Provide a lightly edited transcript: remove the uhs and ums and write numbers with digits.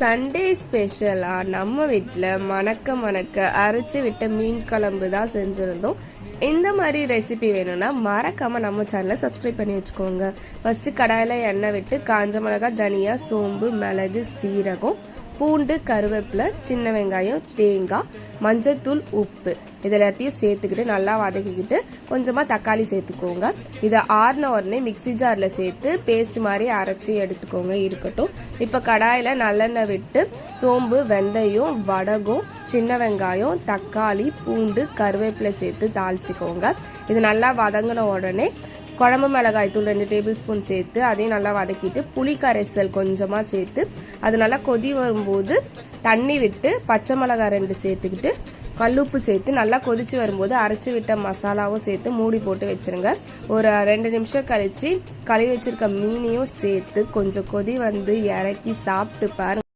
Sunday ஸ்பெஷலா நம்ம வீட்டில் மணக்க அரைச்சி விட்ட மீன் குழம்பு தான் செஞ்சுருந்தோம். இந்த மாதிரி ரெசிபி வேணும்னா மறக்காமல் நம்ம சேனலை சப்ஸ்கிரைப் பண்ணி வச்சுக்கோங்க. ஃபஸ்ட்டு கடாயில் எண்ணெய் விட்டு காஞ்ச மிளகாய், தனியா, சோம்பு, மிளகு, சீரகம், பூண்டு, கருவேப்பிலை, சின்ன வெங்காயம், தேங்காய், மஞ்சள்தூள், உப்பு இது எல்லாத்தையும் சேர்த்துக்கிட்டு நல்லா வதக்கிக்கிட்டு கொஞ்சமாக தக்காளி சேர்த்துக்கோங்க. இதை ஆறின உடனே மிக்சி ஜாரில் சேர்த்து பேஸ்ட் மாதிரி அரைச்சி எடுத்துக்கோங்க. இருக்கட்டும். இப்போ கடாயில் நல்லெண்ணெய் விட்டு சோம்பு, வெந்தயம், வடகம், சின்ன வெங்காயம், தக்காளி, பூண்டு, கருவேப்பிலை சேர்த்து தாளிச்சிக்கோங்க. இது நல்லா வதங்கின உடனே குழம்பு மிளகாய் தூள் 2 டேபிள் ஸ்பூன் சேர்த்து அதையும் நல்லா வதக்கிட்டு புளி கரைசல் கொஞ்சமாக சேர்த்து அது நல்லா கொதி வரும்போது தண்ணி விட்டு பச்சை மிளகாய் 2 சேர்த்துக்கிட்டு கல்லுப்பு சேர்த்து நல்லா கொதிச்சு வரும்போது அரைச்சி விட்ட மசாலாவும் சேர்த்து மூடி போட்டு வச்சுருங்க. ஒரு 2 நிமிஷம் கழித்து கழுவி வச்சிருக்க மீனையும் சேர்த்து கொஞ்சம் கொதி வந்து இறக்கி சாப்பிட்டு பாருங்க.